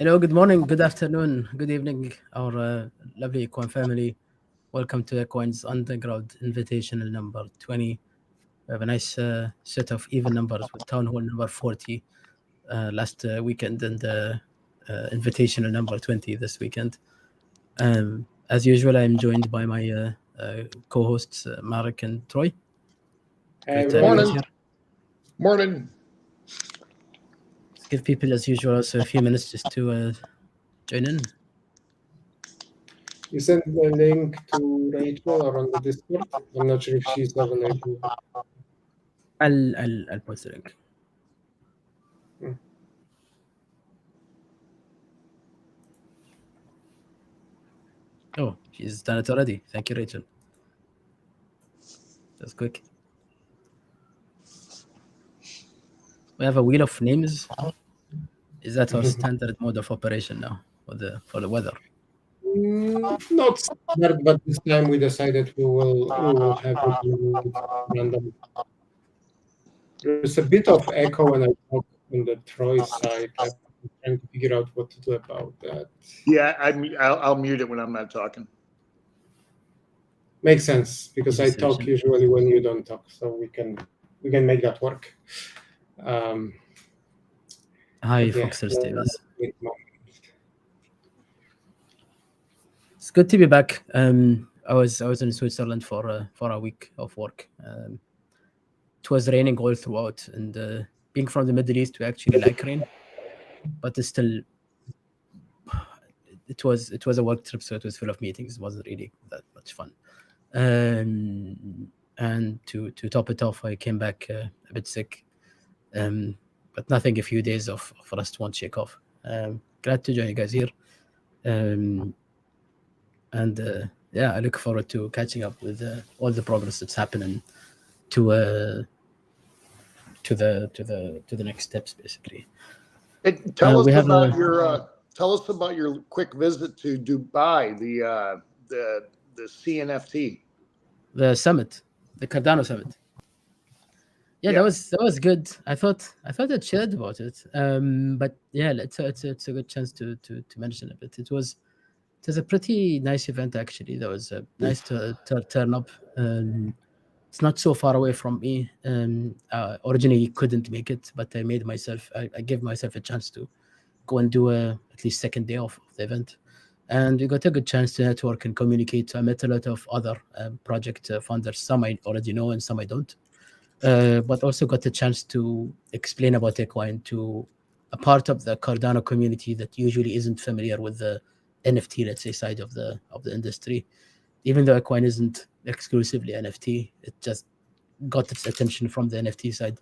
Hello, good morning, good afternoon, good evening, our lovely Equine family. Welcome to Equine's Underground Invitational number 20. We have a nice set of even numbers with Town Hall number 40 last weekend and Invitational number 20 this weekend. As usual, I'm joined by my co-hosts, Marek and Troy. Hey, Great to have you guys morning. here. Morning. Let's give people, as usual, also a few minutes just to join in. You sent the link to Rachel or on the Discord? I'm not sure if she's available. I'll post the link. Oh, she's done it already. Thank you, Rachel. That's quick. We have a wheel of names. Is that our standard mode of operation now for the weather? Not standard, but this time we decided we will have it random. There's a bit of echo when I talk on the Troy side. I'm trying to figure out what to do about that. Yeah, I'll mute it when I'm not talking. Makes sense because I talk Decision. usually when you don't talk, so we can make that work. Hi, But yeah, Foxer Stevens. wait a moment. It's good to be back. I was in Switzerland for a week of work. It was raining all throughout, and being from the Middle East, we actually like rain, but it's still it was a work trip, so it was full of meetings. It wasn't really that much fun. And to top it off, I came back a bit sick, but nothing. A few days of rest won't shake off. Glad to join you guys here, and yeah, I look forward to catching up with all the progress that's happening to the next steps, basically. Hey, tell us we have about your quick visit to Dubai, the CNFT. the summit, the Cardano summit. Yeah, Yeah. that was good. I thought I'd shared about it, but yeah, it's a good chance to mention a bit. It was a pretty nice event, actually. That was nice to turn up. It's not so far away from me. Originally couldn't make it, but I gave myself a chance to go and do at least second day of the event, and we got a good chance to network and communicate. I met a lot of other project founders. Some I already know and some I don't. But also got a chance to explain about Equine to a part of the Cardano community that usually isn't familiar with the NFT, let's say, side of the industry. Even though Equine isn't exclusively NFT, it just got its attention from the NFT side.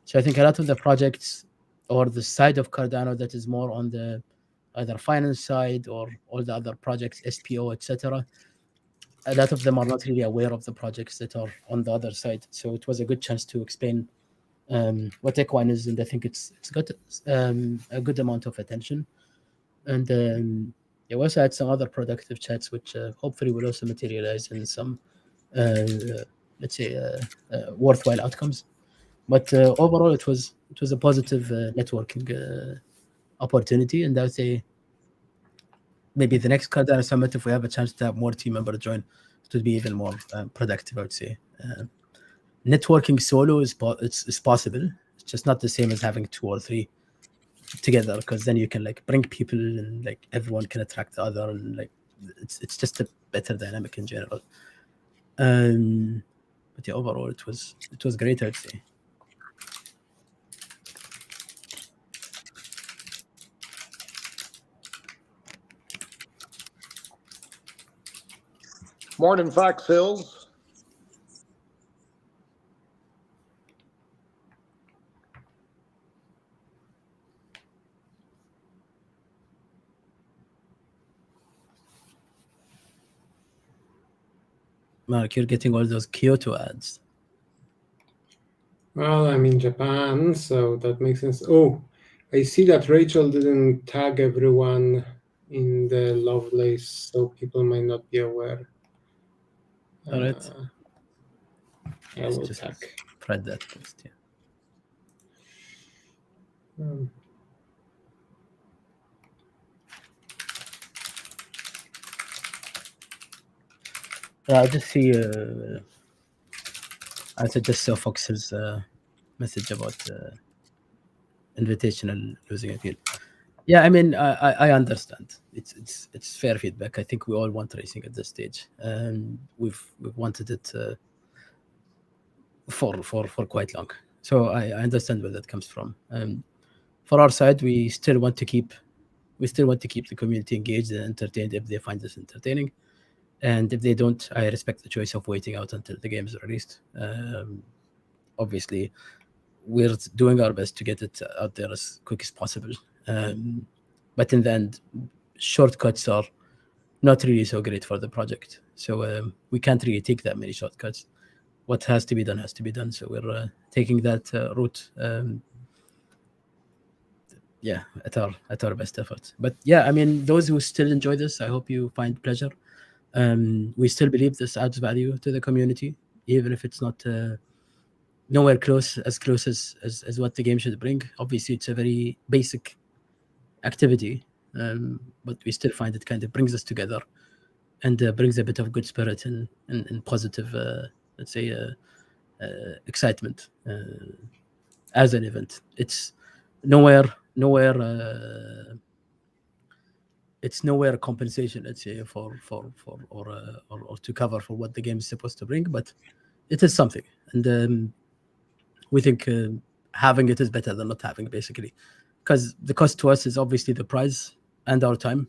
So I think a lot of the projects or the side of Cardano that is more on the either finance side or all the other projects, SPO, etc., a lot of them are not really aware of the projects that are on the other side. So it was a good chance to explain what Equine is, and I think it's got a good amount of attention. And we also had some other productive chats, which hopefully will also materialize in some, let's say, worthwhile outcomes. But overall, it was a positive networking opportunity, and I would say maybe the next Cardano Summit, if we have a chance to have more team members join, it would be even more productive, I would say. Networking solo is possible. It's just not the same as having two or three together, because then you can like bring people and like everyone can attract the other, and like it's just a better dynamic in general. But yeah, overall it was great, I'd say. Morning, Fox Hills. Mark, you're getting all those Kyoto ads. Well, I'm in Japan, so that makes sense. Oh, I see that Rachel didn't tag everyone in the Lovelace, so people might not be aware. All right. I will tag. Spread that post, yeah. I just see. I just saw Fox's message about Invitational losing appeal. Yeah, I mean, I understand. It's fair feedback. I think we all want racing at this stage, and we've wanted it for quite long. So I understand where that comes from. For our side, we still want to keep the community engaged and entertained if they find this entertaining, and if they don't, I respect the choice of waiting out until the game is released. Obviously, we're doing our best to get it out there as quick as possible. But in the end, shortcuts are not really so great for the project. So we can't really take that many shortcuts. What has to be done has to be done. So we're taking that route. Yeah, at our best effort. But yeah, I mean, those who still enjoy this, I hope you find pleasure. We still believe this adds value to the community, even if it's not nowhere close as what the game should bring. Obviously, it's a very basic activity, but we still find it kind of brings us together and brings a bit of good spirit and positive, let's say, excitement as an event. It's nowhere it's nowhere compensation, let's say, for or to cover for what the game is supposed to bring, but it is something, and we think having it is better than not having, basically, because the cost to us is obviously the prize and our time,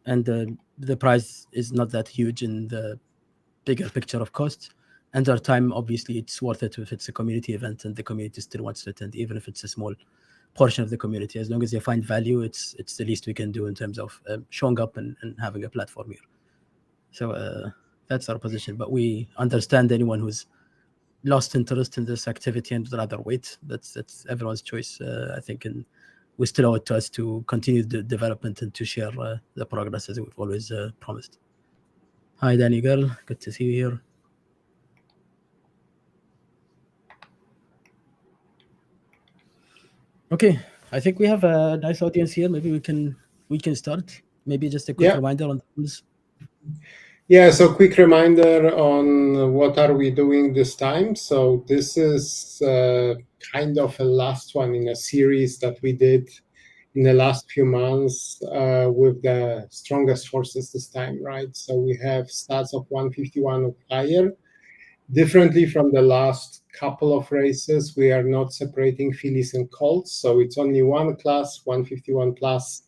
and the prize is not that huge in the bigger picture of costs, and our time, obviously, it's worth it if it's a community event and the community still wants to attend, even if it's a small portion of the community. As long as they find value, it's the least we can do in terms of showing up and having a platform here. So that's our position, but we understand anyone who's lost interest in this activity and would rather wait. That's everyone's choice, I think, and we still owe it to us to continue the development and to share the progress as we've always promised. Hi, Danny girl, good to see you here. Okay, I think we have a nice audience here. Maybe we can start. Maybe just a quick reminder on the rules. Yeah, so quick reminder on what are we doing this time. So this is kind of a last one in a series that we did in the last few months with the strongest horses this time, right? So we have stats of 151 or higher. Differently from the last couple of races, we are not separating fillies and colts. So it's only one class, 151 plus.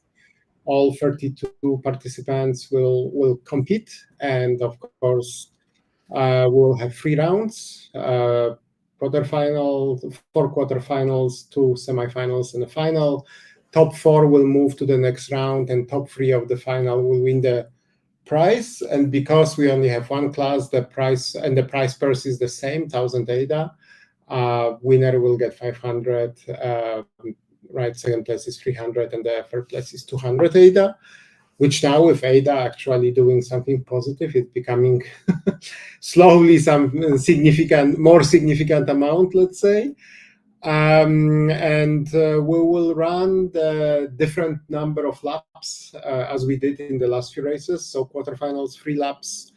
All 32 participants will compete. And of course, we'll have 3 rounds, quarterfinal, 4 quarterfinals, 2 semifinals, and a final. Top 4 will move to the next round, and top 3 of the final will win the prize. And because we only have one class, the price purse is the same, 1,000 ADA. Winner will get 500, right? Second place is 300, and the third place is 200 ADA. Which now with ADA actually doing something positive, it's becoming slowly some more significant amount, let's say. And we will run the different number of laps as we did in the last few races. So quarterfinals, 3 laps,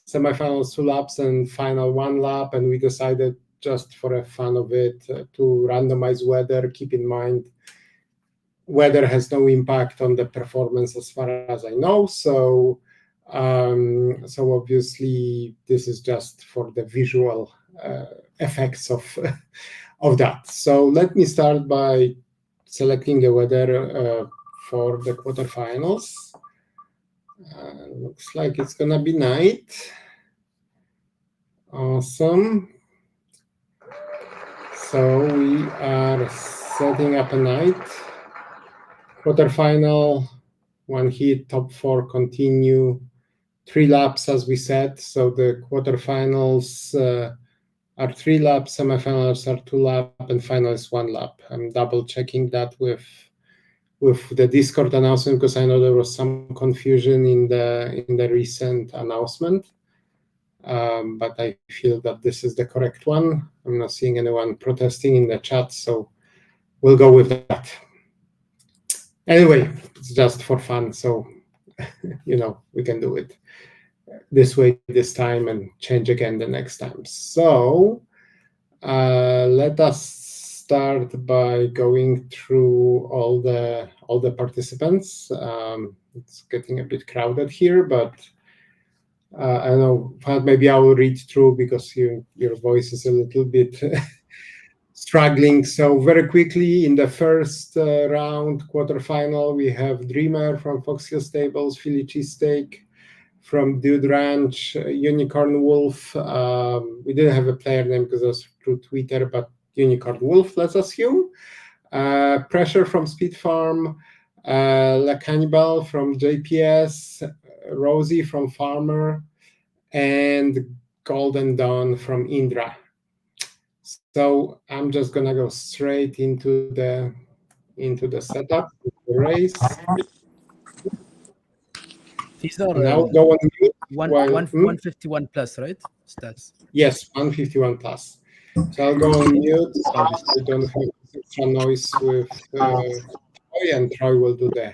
semifinals, 2 laps, and final 1 lap. And we decided just for a fun of it to randomize weather. Keep in mind, weather has no impact on the performance as far as I know. So obviously this is just for the visual effects of that. So let me start by selecting the weather for the quarterfinals. Looks like it's gonna be night. Awesome. So we are setting up a night. Quarterfinal, 1 heat, top 4 continue, 3 laps as we said. So the quarterfinals are 3 laps, semifinals are 2 laps, and final is 1 lap. I'm double checking that with the Discord announcement because I know there was some confusion in the recent announcement. But I feel that this is the correct one. I'm not seeing anyone protesting in the chat, so we'll go with that. Anyway, it's just for fun, so we can do it. this way this time and change again the next time. So let us start by going through all the participants. It's getting a bit crowded here, but I don't know, maybe I will read through because your voice is a little bit struggling. So very quickly in the first round quarterfinal, we have Dreamer from Fox Hill Stables, Philly Cheesesteak from Dude Ranch, Unicorn Wolf. We didn't have a player name because it was through Twitter, but Unicorn Wolf, let's assume. Pressure from Speed Farm, La Cannibal from JPS, Rosie from Farmer, and Golden Dawn from Indra. So I'm just gonna go straight into the setup, the race. These are And I'll go on mute. 151 plus, right? Stats. Yes, 151 plus. So I'll go on mute so I don't have extra noise with Troy, and Troy will do the.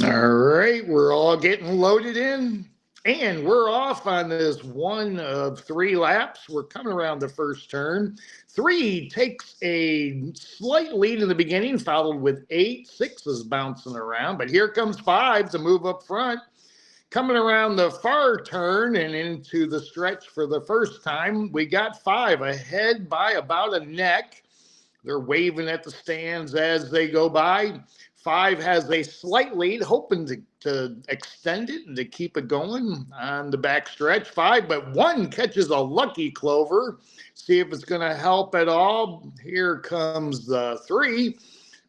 All right, we're all getting loaded in, and we're off on this one of 3 laps. We're coming around the first turn. 3 takes a slight lead in the beginning, followed with 8. 6 is bouncing around, but here comes 5 to move up front. Coming around the far turn and into the stretch for the first time, we got 5 ahead by about a neck. They're waving at the stands as they go by. 5 has a slight lead, hoping to extend it and to keep it going on the back stretch. 5, but 1 catches a lucky clover. See if it's going to help at all. Here comes the 3.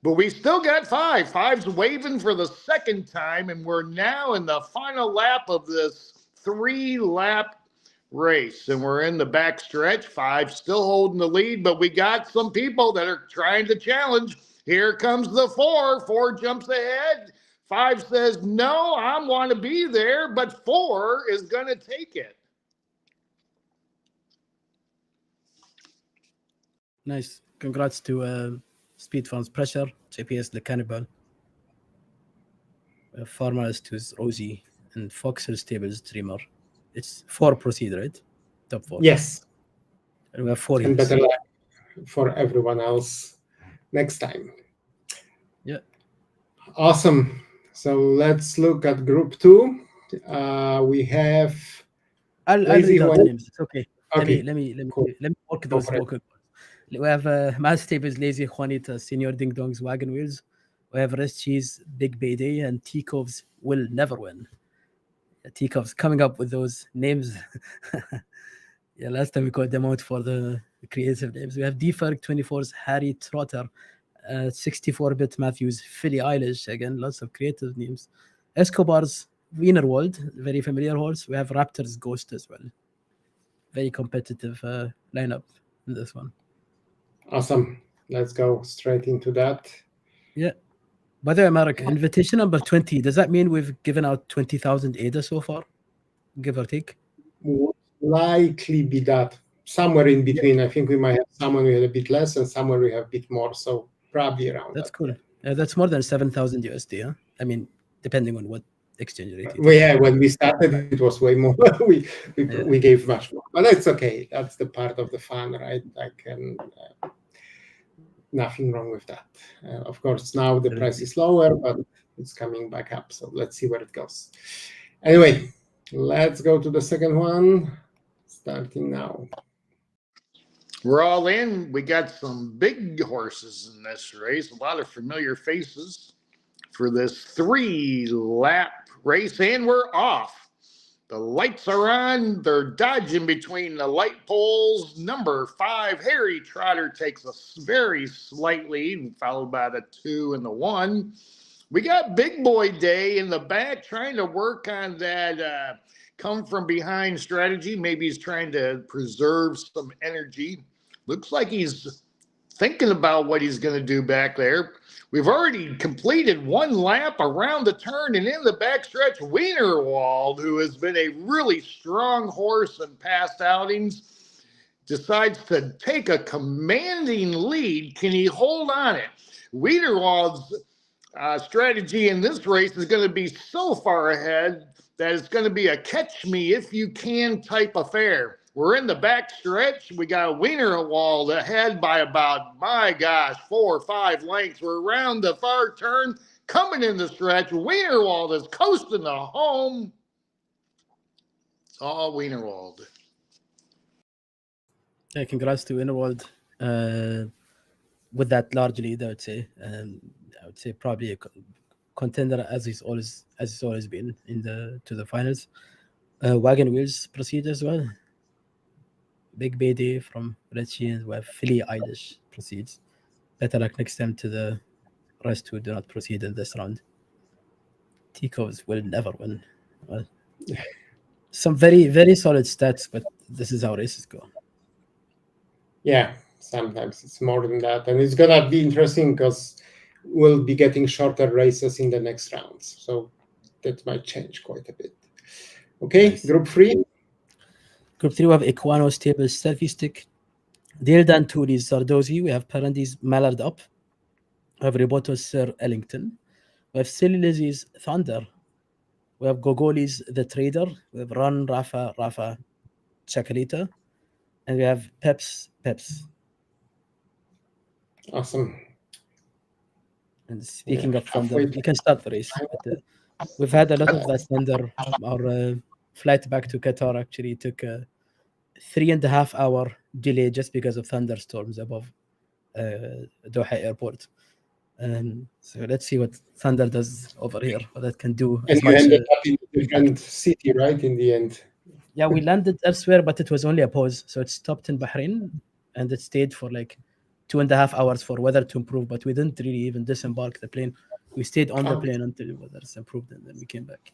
But we still got 5. 5's waving for the second time, and we're now in the final lap of this 3-lap race, and we're in the back stretch. 5 still holding the lead, but we got some people that are trying to challenge. Here comes the 4. 4 jumps ahead. 5 says, no, I want to be there, but 4 is going to take it. Nice. Congrats to Speed Farm's Pressure, JPS the Cannibal, Farmers to Rosie, and Fox Hill Stables Dreamer. It's 4 proceed, right? Top 4. Yes. And we have 4 And years. better luck for everyone else next time. Yeah. Awesome. So let's look at Group 2. We have. I'll read out the names. It's okay. Okay. Let me Cool. work those vocal. We have Mass Tables, Lazy Juanita, Senor Ding Dong's Wagon Wheels. We have Rest Cheese, Big Bayday, and Teacoves Will Never Win. Teacoves coming up with those names. Yeah, last time we called them out for the creative names. We have Deferg 24's Harry Trotter, 64-bit Matthews, Philly Eilish, again, lots of creative names. Escobar's Wienerwald, very familiar horse. We have Raptor's Ghost as well. Very competitive lineup in this one. Awesome. Let's go straight into that. Yeah. By the way, Marek, invitation number 20, does that mean we've given out 20,000 ADA so far? Give or take? Would likely be that. Somewhere in between. I think we might have someone we had a bit less and somewhere we have a bit more. So probably around That's that. cool. That's more than 7,000 USD. Huh? I mean, depending on what exchange rate. Well, yeah, when we started, it was way more. we gave much more, but that's okay. That's the part of the fun, right? Nothing wrong with that. Of course, now the price is lower, but it's coming back up. So let's see where it goes. Anyway, let's go to the second one, starting now. We're all in. We got some big horses in this race, a lot of familiar faces for this 3-lap race, and we're off. The lights are on. They're dodging between the light poles. Number 5, Harry Trotter, takes a very slight lead, followed by the 2 and the 1. We got Big Boy Day in the back trying to work on that come from behind strategy. Maybe he's trying to preserve some energy. Looks like he's thinking about what he's going to do back there. We've already completed one lap around the turn, and in the backstretch, Wienerwald, who has been a really strong horse in past outings, decides to take a commanding lead. Can he hold on it? Wienerwald's strategy in this race is going to be so far ahead that it's going to be a catch me if you can type affair. We're in the back stretch. We got Wienerwald ahead by about, my gosh, 4 or 5 lengths. We're around the far turn, coming in the stretch. Wienerwald is coasting to home. It's all Wienerwald. Yeah, congrats to Wienerwald with that large lead, I would say. I would say probably a contender as he's always been to the finals. Wagon Wheels proceed as well. Big Bay from Richie, and we have Philly Eilish proceeds. Better luck next time to the rest who do not proceed in this round. Ticos will never win. Well, some very, very solid stats, but this is how races go. Yeah, sometimes it's more than that. And it's going to be interesting because we'll be getting shorter races in the next rounds. So that might change quite a bit. Okay, nice. Group 3. Group 3, we have Equine Stable Selfie Stick. Dale Danturi's Zardozi. We have Parandi's Mallard Up. We have Riboto's Sir Ellington. We have Silly Lizzie's Thunder. We have Gogoli's The Trader. We have Run, Rafa, Chakalita. And we have Peps. Awesome. And speaking of Thunder, you can start the race. But, we've had a lot of that Thunder. Our flight back to Qatar actually took a 3.5 hour delay just because of thunderstorms above Doha Airport. So let's see what Thunder does over here, what that can do. And you ended up in a different city, right, in the end? Yeah, we landed elsewhere, but it was only a pause. So it stopped in Bahrain, and it stayed for like 2.5 hours for weather to improve, but we didn't really even disembark the plane. We stayed on the plane until the weather improved, and then we came back.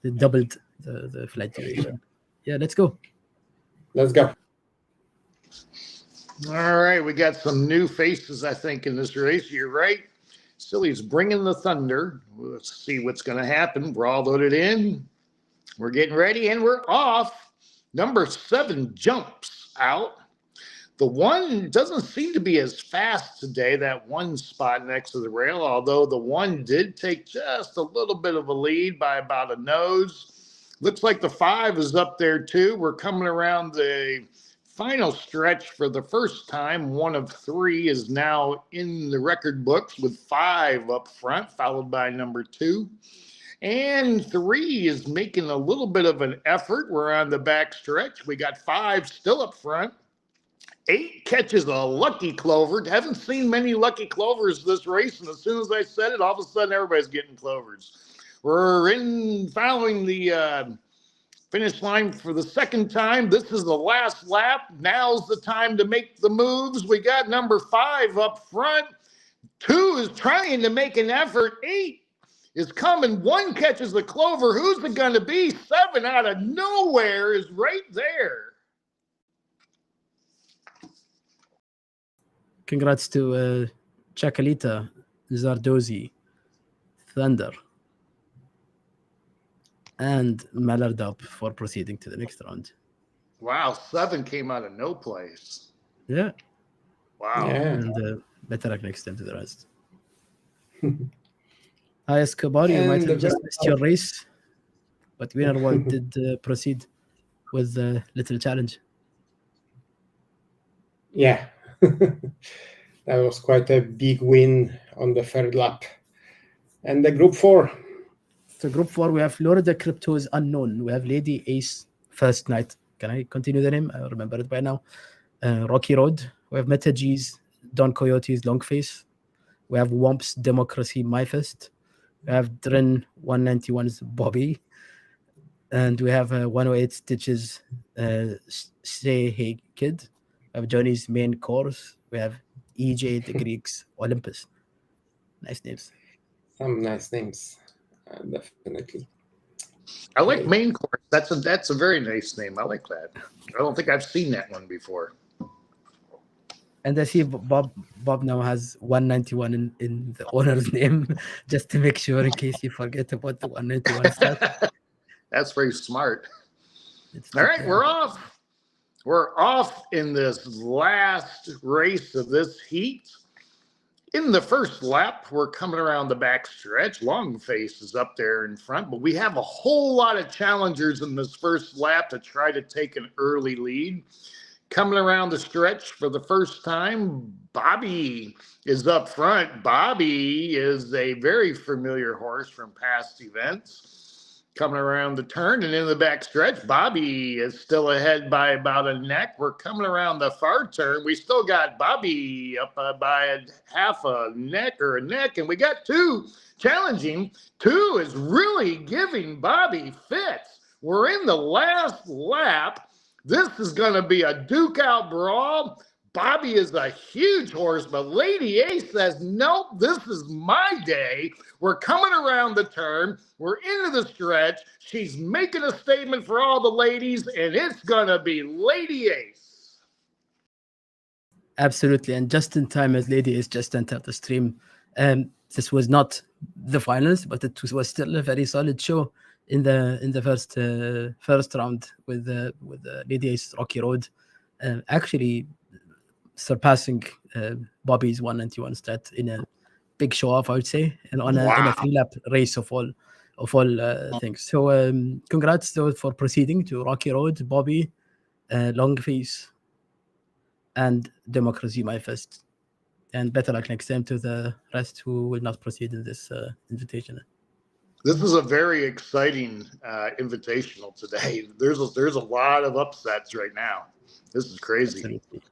It doubled the flight duration. Yeah, let's go. Let's go. All right, we got some new faces, I think, in this race. You're right. Silly's bringing the thunder. Let's see what's going to happen. We're all loaded in. We're getting ready, and we're off. Number 7 jumps out. The 1 doesn't seem to be as fast today, that 1 spot next to the rail, although the 1 did take just a little bit of a lead by about a nose. Looks like the 5 is up there, too. We're coming around the final stretch for the first time. 1 of 3 is now in the record books with 5 up front, followed by number 2. And 3 is making a little bit of an effort. We're on the back stretch. We got 5 still up front. 8 catches a lucky clover. Haven't seen many lucky clovers this race, and as soon as I said it, all of a sudden everybody's getting clovers. We're following the finish line for the second time. This is the last lap. Now's the time to make the moves. We got number 5 up front. 2 is trying to make an effort. 8 is coming. 1 catches the clover. Who's it going to be? 7 out of nowhere is right there. Congrats to Chakalita, Zardozi, Thunder, and Mallard Up for proceeding to the next round. Wow, 7 came out of no place. Yeah. Wow. Yeah. And better luck next time to the rest. Hi, Escobar, you might have just missed your race, but Wienerwald did proceed with a little challenge. Yeah. That was quite a big win on the 3rd lap. And the Group 4. So Group 4, we have Florida Crypto's Unknown. We have Lady Ace First Night. Can I continue the name? I remember it by now. Rocky Road. We have Meta G's Don Coyote's Longface. We have Womp's Democracy Myfest. We have Dren 191's Bobby. And we have 108 Stitches Say Hey Kid. We have Johnny's Main Course. We have EJ the Greeks Olympus. Nice names. Some nice names, definitely. I like Main Course. That's a very nice name. I like that. I don't think I've seen that one before. And I see Bob now has 191 in the owner's name, just to make sure in case you forget about the 191 stat. That's very smart. It's All cheap, right, yeah. we're off. We're off in this last race of this heat. In the first lap, we're coming around the back stretch. Longface is up there in front, but we have a whole lot of challengers in this first lap to try to take an early lead. Coming around the stretch for the first time, Bobby is up front. Bobby is a very familiar horse from past events. Coming around the turn and in the back stretch, Bobby is still ahead by about a neck. We're coming around the far turn. We still got Bobby up by a half a neck or a neck, and we got two challenging. Two is really giving Bobby fits. We're in the last lap. This is going to be a duke out brawl. Bobby is a huge horse, but Lady A says, nope, this is my day. We're coming around the turn. We're into the stretch. She's making a statement for all the ladies, and it's going to be Lady Ace. Absolutely, and just in time as Lady is just entered the stream. This was not the finals, but it was still a very solid show in the first round with Lady Ace Rocky Road, actually surpassing Bobby's 191 stat in a big show off, I would say, and in a 3-lap race of all things. So congrats though for proceeding to Rocky Road, Bobby, Longface, and Democracy My Fist. And better luck next time to the rest who will not proceed in this invitation. This is a very exciting invitational today. There's a lot of upsets right now. This is crazy. Absolutely.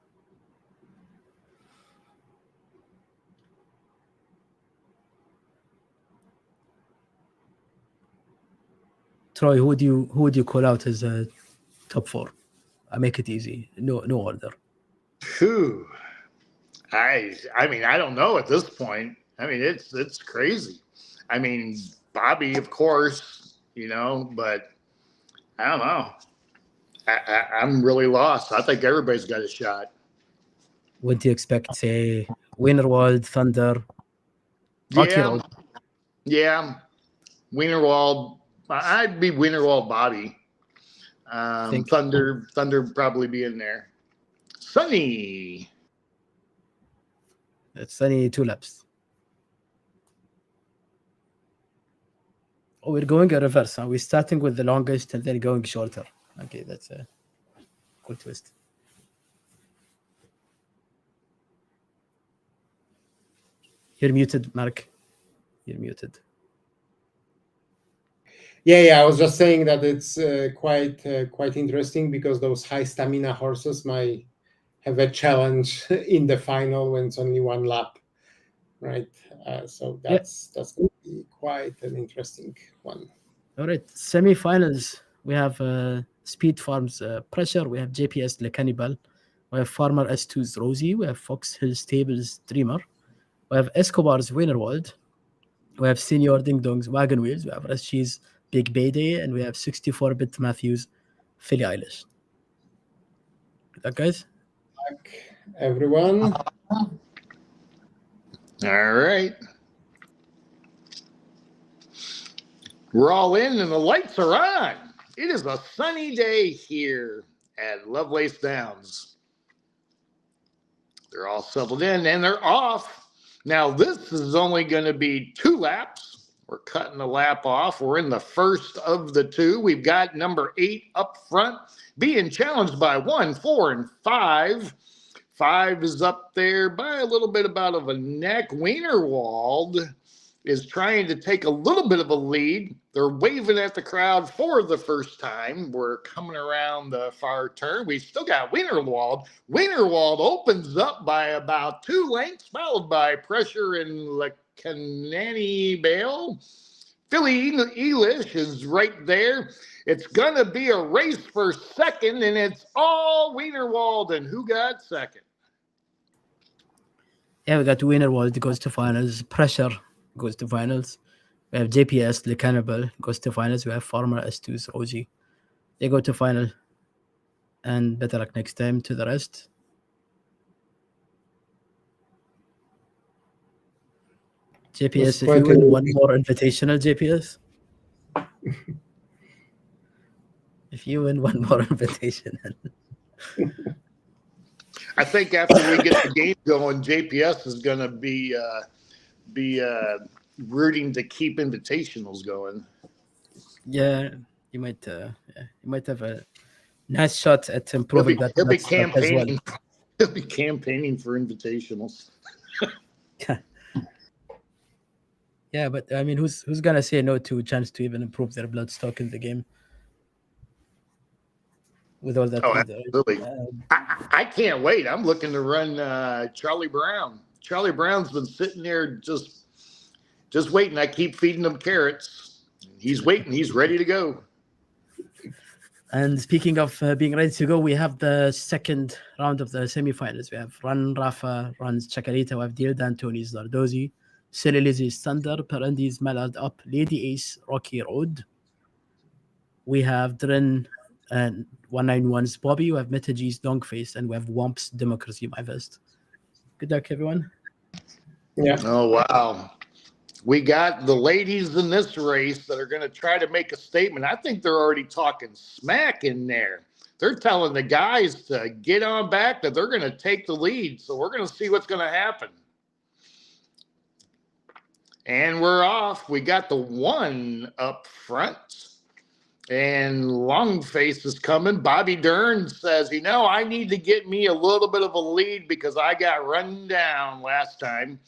Troy, who would you call out as a top 4? I make it easy. No order. Whew. I mean, I don't know at this point. I mean, it's crazy. I mean, Bobby, of course, but I don't know. I'm really lost. I think everybody's got a shot. What do you expect? Say, Wienerwald, Thunder, Rocky Road. Yeah. Wienerwald. I'd be Wienerwald, Bobby. Thunder probably be in there. Sunny. It's Sunny 2 laps. Oh, we're going a reverse, huh? We're starting with the longest and then going shorter. Okay, that's a cool twist. You're muted, Mark. You're muted. Yeah. I was just saying that it's quite interesting because those high stamina horses might have a challenge in the final when it's only 1 lap, right? So that's going to be quite an interesting one. All right, semi-finals. We have Speed Farms Pressure. We have JPS Le Cannibal. We have Farmer S2's Rosie. We have Fox Hill Stables Dreamer. We have Escobar's Wienerwald. We have Senior Ding Dong's Wagon Wheels. We have Rashi's Big Bayday. And we have 64-bit Matthews Philly Eilish. Good luck, guys. Good luck, everyone. All right. We're all in and the lights are on. It is a sunny day here at Lovelace Downs. They're all settled in and they're off. Now, this is only going to be 2 laps. We're cutting a lap off. We're in the first of the 2. We've got number 8 up front being challenged by 1, 4, and 5. 5 is up there by a little bit about of a neck. Wienerwald is trying to take a little bit of a lead. They're waving at the crowd for the first time. We're coming around the far turn. We still got Wienerwald. Wienerwald opens up by about 2 lengths, followed by Pressure and Lacanani Bale. Philly Eilish is right there. It's going to be a race for second, and it's all Wienerwald. And who got second? Yeah, we got Wienerwald goes to finals. Pressure goes to finals. We have JPS Le Cannibal goes to finals. We have Farmer S2's Rosie. They go to final. And better luck next time to the rest. JPS, if quite you win a- one more Invitational, JPS. If you win one more Invitational. I think after we get the game going, JPS is going to be rooting to keep invitationals going. Yeah, you might have a nice shot at improving that He'll be stat as well. campaigning. He'll be campaigning for invitationals. Yeah, but I mean, who's gonna say no to a chance to even improve their blood stock in the game with all that? Oh, with the- absolutely. I can't wait. I'm looking to run Charlie Brown. Charlie Brown's been sitting there just waiting. I keep feeding him carrots. He's waiting. He's ready to go. And speaking of being ready to go, we have the second round of the semifinals. We have Run Rafa, runs Chacarita, we have Deal D'Antoni's Zardozi, Silly Lizzie's Thunder, Perendi's Mallard Up, Lady Ace, Rocky Road. We have Dren and 191's Bobby, we have Metagee's Longface, and we have Womp's Democracy, My Vest. Good luck, everyone. Yeah. Oh, wow. We got the ladies in this race that are going to try to make a statement. I think they're already talking smack in there. They're telling the guys to get on back, that they're going to take the lead. So we're going to see what's going to happen. And we're off. We got the one up front. And Longface is coming. Bobby Dern says, I need to get me a little bit of a lead because I got run down last time.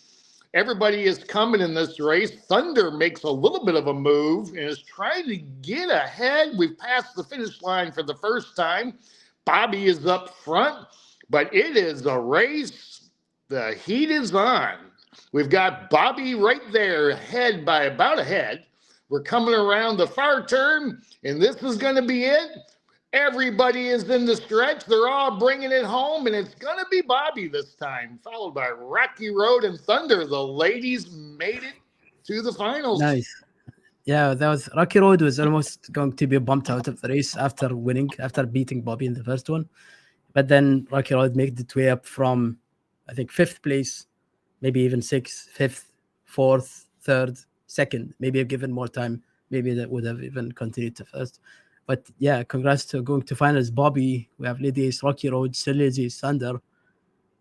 Everybody is coming in this race. Thunder makes a little bit of a move and is trying to get ahead. We've passed the finish line for the first time. Bobby is up front, but it is a race. The heat is on. We've got Bobby right there, ahead by about a head. We're coming around the far turn, and this is going to be it. Everybody is in the stretch. They're all bringing it home, and it's going to be Bobby this time, followed by Rocky Road and Thunder. The ladies made it to the finals. Nice. Yeah, that was Rocky Road was almost going to be bumped out of the race after beating Bobby in the first one. But then Rocky Road made its way up from, I think, 5th place, maybe even 6th, 5th, 4th, 3rd, 2nd. Maybe given more time, maybe that would have even continued to first. But yeah, congrats to going to finals, Bobby. We have Lady Ace, Rocky Road, Silly Thunder. And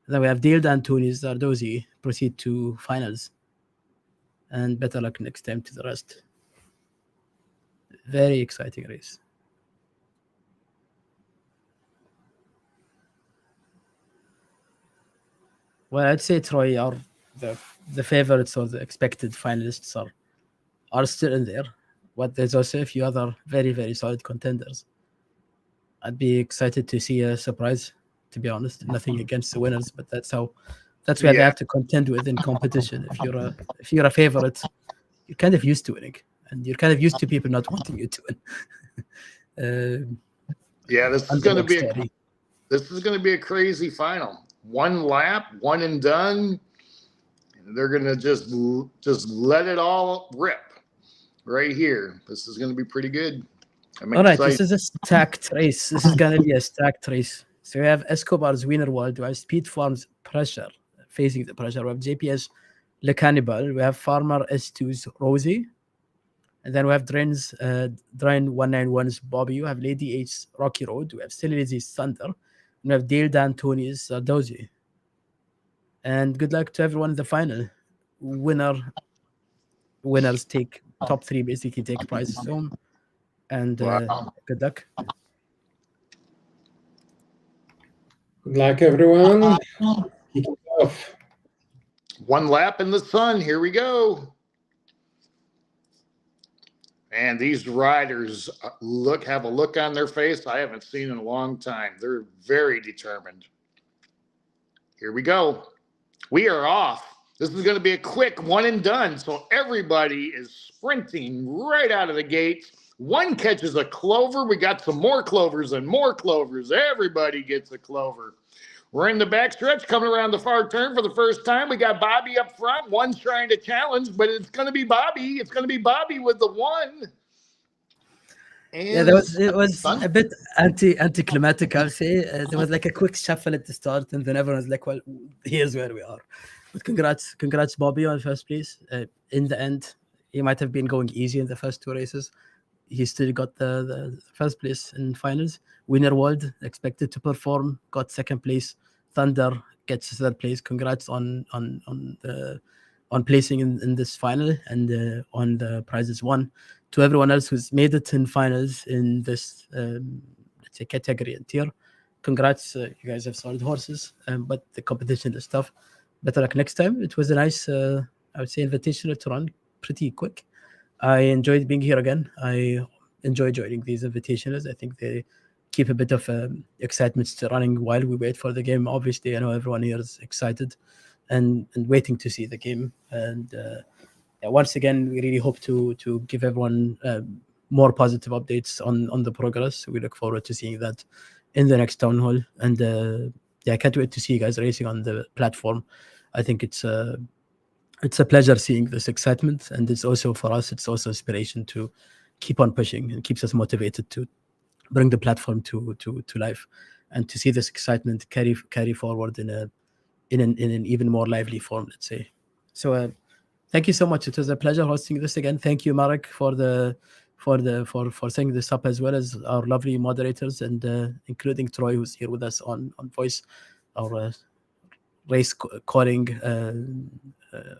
then we have Dale D'Antoni's Zardozi proceed to finals. And better luck next time to the rest. Very exciting race. Well, I'd say Troy are the favorites or the expected finalists are still in there. But there's also a few other very, very solid contenders. I'd be excited to see a surprise, to be honest. Nothing against the winners, but that's where they have to contend with in competition. If you're a favorite, you're kind of used to winning, and you're kind of used to people not wanting you to win. This is going to be a crazy final. One lap, one and done. And they're going to just let it all rip. Right here. This is going to be pretty good. All right, this is a stacked race. This is going to be a stacked race. So we have Escobar's Winner World. We have Speed Farm's Pressure, facing the pressure. We have JPS Le Cannibal. We have Farmer S2's Rosie. And then we have Drain 191's Bobby. We have Lady H's Rocky Road. We have Silly Lizzie's Thunder. And we have Dale D'Antoni's Dozy. And good luck to everyone in the final. Winners take top 3, basically take prizes home. And good luck. Good luck, everyone. Kick it off. One lap in the sun. Here we go. And these riders have a look on their face I haven't seen in a long time. They're very determined. Here we go. We are off. This is going to be a quick one and done. So everybody is sprinting right out of the gates. One catches a clover. We got some more clovers and more clovers. Everybody gets a clover. We're in the backstretch coming around the far turn for the first time. We got Bobby up front. One's trying to challenge, but it's going to be Bobby. It's going to be Bobby with the one. And it was a bit anticlimactic, I'll say. There was like a quick shuffle at the start, and then everyone was like, well, here's where we are. But congrats, Bobby, on first place. In the end, he might have been going easy in the first two races. He still got the first place in finals. Winner World expected to perform, got second place. Thunder gets third place. Congrats on placing in this final and on the prizes won. To everyone else who's made it in finals in this let's say category and tier, congrats. You guys have solid horses, but the competition is tough. Better luck next time. It was a nice, I would say, invitational to run pretty quick. I enjoyed being here again. I enjoy joining these invitationals. I think they keep a bit of excitement still running while we wait for the game. Obviously, I know everyone here is excited and waiting to see the game. And yeah, once again, we really hope to give everyone more positive updates on the progress. We look forward to seeing that in the next town hall. And yeah, I can't wait to see you guys racing on the platform. I think it's a pleasure seeing this excitement, and it's also for us. It's also inspiration to keep on pushing and keeps us motivated to bring the platform to life, and to see this excitement carry forward in an even more lively form. Let's say. So thank you so much. It was a pleasure hosting this again. Thank you, Marek, for setting this up, as well as our lovely moderators, and including Troy, who's here with us on voice, our race calling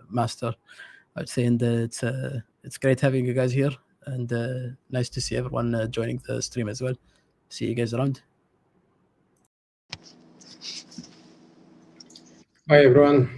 master, I'd say. And it's great having you guys here, and nice to see everyone joining the stream as well. See you guys around. Bye, everyone.